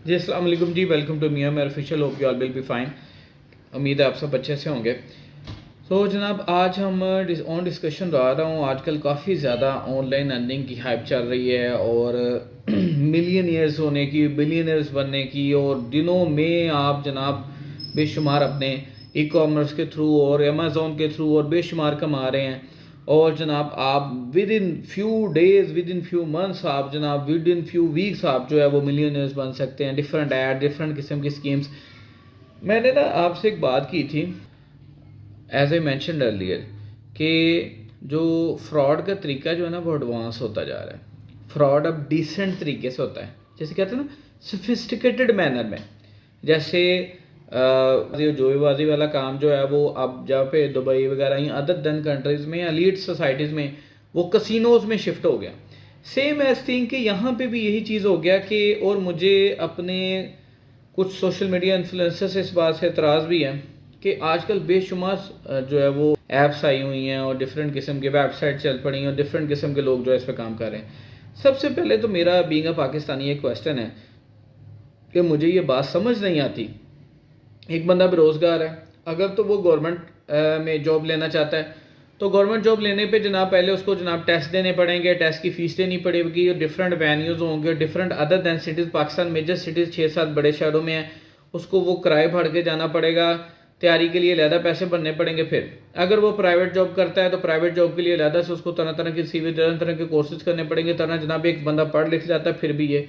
जी अस्सलाम वालेकुम जी, welcome to मियां मेरा official, hope you all will be fine. उम्मीद है आप सब अच्छे से होंगे। तो जनाब आज हम ऑन डिस्कशन रहा हूँ। आजकल काफ़ी ज़्यादा ऑनलाइन अर्निंग की हाइप चल रही है और मिलियनियर्स होने की, बिलियनियर्स बनने की, और दिनों में आप जनाब बेशुमार अपने ई कॉमर्स के थ्रू और अमेज़ोन के थ्रू और बेशुमार कमा रहे हैं। और जनाब आप with in few days, with in few months, आप जनाब विद इन फ्यू वीक्स आप जो है वो मिलियनर्स बन सकते हैं। डिफरेंट ऐड, डिफरेंट किस्म की स्कीम्स। मैंने ना आपसे एक बात की थी एज ए मैंशनड अर्लियर कि जो फ्रॉड का तरीका जो है ना वो एडवांस होता जा रहा है। फ्रॉड अब डिसेंट तरीके से होता है, जैसे कहते हैं ना सोफिस्टिकेटेड मैनर में। जैसे जोईबाजी वाला काम जो है वो अब जहाँ पे दुबई वगैरह या अदर देन कंट्रीज़ में या लीड सोसाइटीज़ में वो कसिनोज में शिफ्ट हो गया। सेम एज थिंग कि यहाँ पे भी यही चीज़ हो गया कि, और मुझे अपने कुछ सोशल मीडिया इन्फ्लुएंसर से इस बात से एतराज़ भी है कि आजकल बेशुमार जो है वो ऐप्स आई हुई हैं और डिफरेंट किस्म की वेबसाइट चल पड़ी हैं और डिफरेंट किस्म के लोग जो है इस पर काम कर रहे हैं। सबसे पहले तो मेरा बीइंग अ पाकिस्तानी एक क्वेश्चन है कि मुझे ये बात समझ नहीं आती। एक बंदा बेरोज़गार है, अगर तो वो गवर्नमेंट में जॉब लेना चाहता है तो गवर्नमेंट जॉब लेने पे जनाब पहले उसको जनाब टेस्ट देने पड़ेंगे, टेस्ट की फ़ीस देनी पड़ेगी, और डिफरेंट वेन्यूज़ होंगे, different other than cities. Pakistan major cities 6-7 बड़े शहरों में है, उसको वो किराए भर के जाना पड़ेगा, तैयारी के लिए अलहदा पैसे भरने पड़ेंगे। फिर अगर वो प्राइवेट जॉब करता है तो प्राइवेट जॉब के लिए अलहदा से उसको तरह तरह की CV, तरह तरह के कोर्सेज करने पड़ेंगे, तरह जनाब एक बंदा पढ़ लिख जाता है फिर भी ये।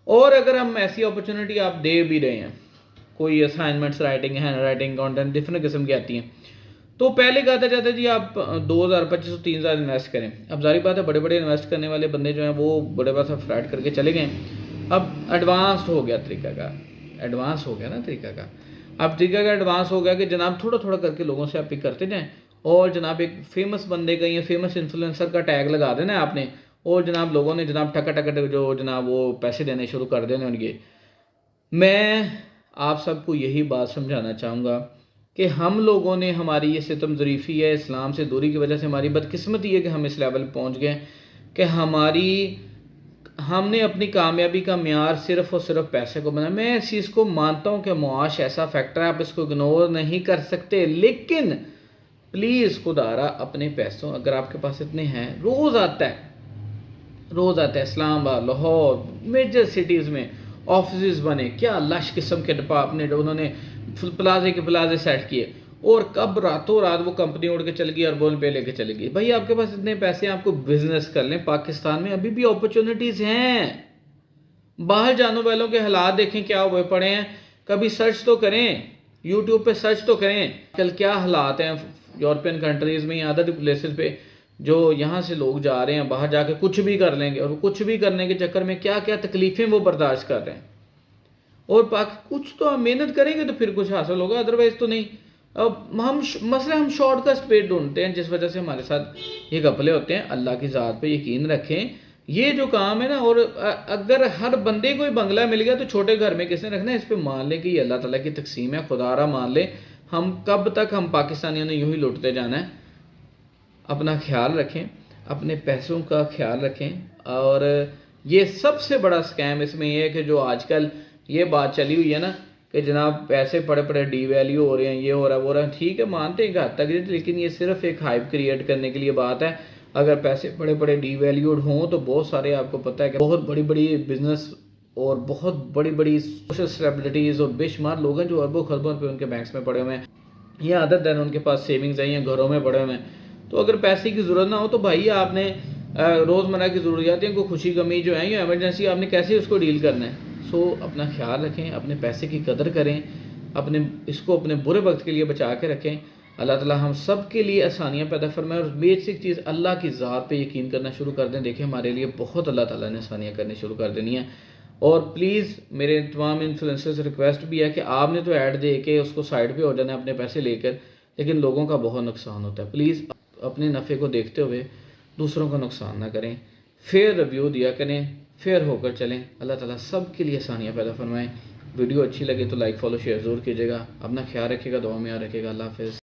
और अगर हम ऐसी अपॉर्चुनिटी आप दे भी रहे हैं, कोई assignments writing, hand writing, content, different किस्म की आती हैं, तो पहले कहता जाता है जी आप 2000, 2500, 3000 इन्वेस्ट करें। अब जारी बात है बड़े बड़े इन्वेस्ट करने वाले बंदे जो हैं वो बड़े पैसा फ्रैड करके चले गए। अब एडवांस हो गया तरीका का, एडवांस हो गया ना तरीका का। अब तरीका का एडवांस हो गया कि जनाब थोड़ा थोड़ा करके लोगों से आप पिक करते जाएँ, और जनाब एक फेमस बंदे का या फेमस इन्फ्लुएंसर का टैग लगा देना है आपने, और जनाब लोगों ने जनाब टका टका जो जनाब वो पैसे देने शुरू कर देने उनके। मैं आप सबको यही बात समझाना चाहूँगा कि हम लोगों ने, हमारी ये सितम ज़रीफ़ी है, इस्लाम से दूरी की वजह से हमारी बदकिस्मती है कि हम इस लेवल पहुँच गए कि हमने अपनी कामयाबी का म्यार सिर्फ़ और सिर्फ पैसे को बना। मैं इस चीज़ को मानता हूँ कि मुआश ऐसा फैक्टर है, आप इसको इग्नोर नहीं कर सकते, लेकिन प्लीज़ खुदारा अपने पैसों, अगर आपके पास इतने हैं, रोज़ आता है इस्लामाबाद, लाहौर, मेजर सिटीज़ में ऑफिस बने, क्या लश किस्म के डिपार्टमेंट उन्होंने प्लाजे के प्लाजे सेट किए, और कब रातों रात वो कंपनी उड़ के चल गई, अरबों रुपये लेके चली गई। भाई आपके पास इतने पैसे हैं, आपको बिजनेस कर लें। पाकिस्तान में अभी भी अपॉर्चुनिटीज़ हैं। बाहर जाने वालों के हालात देखें क्या हुए पड़े हैं, कभी सर्च तो करें, यूट्यूब पे सर्च तो करें कल क्या हालात हैं यूरोपियन कंट्रीज़ में या अदर प्लेसेस पे। जो यहाँ से लोग जा रहे हैं बाहर जाके कुछ भी कर लेंगे, और कुछ भी करने के चक्कर में क्या क्या तकलीफ़ें वो बर्दाश्त कर रहे हैं। और कुछ तो हम मेहनत करेंगे तो फिर कुछ हासिल होगा, अदरवाइज़ तो नहीं। अब हम शॉर्टकट पे ढूंढते हैं, जिस वजह से हमारे साथ ये घपले होते हैं। अल्लाह की ज़ात पे यकीन रखें, ये जो काम है ना, और अगर हर बंदे को ही बंगला मिल गया तो छोटे घर में किसने रखना है, इस पे मान लें कि ये अल्लाह ताला की तकसीम है, खुदारा मान लें। हम कब तक हम पाकिस्तानियों ने यूं ही लुटते जाना है। अपना ख्याल रखें, अपने पैसों का ख्याल रखें। और ये सबसे बड़ा स्कैम इसमें ये है कि जो आजकल ये बात चली हुई है ना कि जनाब पैसे पड़े पड़े डी वैल्यू हो रहे हैं, ये हो रहा है वो रहा है, ठीक है मानते हैं एक हद तक, लेकिन ये सिर्फ एक हाइप क्रिएट करने के लिए बात है। अगर पैसे पड़े पड़े डी वैल्यूड हों तो बहुत सारे, आपको पता है कि बहुत बड़ी बड़ी बिजनेस और बहुत बड़ी बड़ी सोशल सेलिब्रिटीज़ और बेशुमार लोग हैं जो अरबों खरबों रुपये उनके बैंक्स में पड़े हुए हैं, या अदर देन उनके पास सेविंग्स हैं या घरों में पड़े हुए हैं। तो अगर पैसे की ज़रूरत ना हो तो भाई आपने रोज़मर्रा की ज़रूरियातें को, खुशी गमी जो है या एमरजेंसी, आपने कैसे उसको डील करना है। सो अपना ख्याल रखें, अपने पैसे की कदर करें, अपने बुरे वक्त के लिए बचा के रखें। अल्लाह ताला हम सब के लिए आसानियाँ पैदा फरमाए, और बेसिक चीज़ अल्लाह की ज़ात पे यकीन करना शुरू कर दें। देखिए हमारे लिए बहुत अल्लाह ताला ने आसानियाँ करनी शुरू कर देनी है। और प्लीज़ मेरे तमाम इन्फ्लुएंसर्स से रिक्वेस्ट भी है कि आपने तो ऐड दे के उसको साइड पे हो जाना है अपने पैसे लेकर, लेकिन लोगों का बहुत नुकसान होता है। प्लीज़ अपने नफ़े को देखते हुए दूसरों का नुकसान ना करें, फेयर रिव्यू दिया करें, फेयर होकर चलें। अल्लाह ताला सब के लिए आसानियाँ पैदा फरमाएँ। वीडियो अच्छी लगे तो लाइक, फॉलो, शेयर ज़रूर कीजिएगा। अपना ख्याल रखिएगा, दुआ में याद रखिएगा। अल्लाह हाफ़िज़।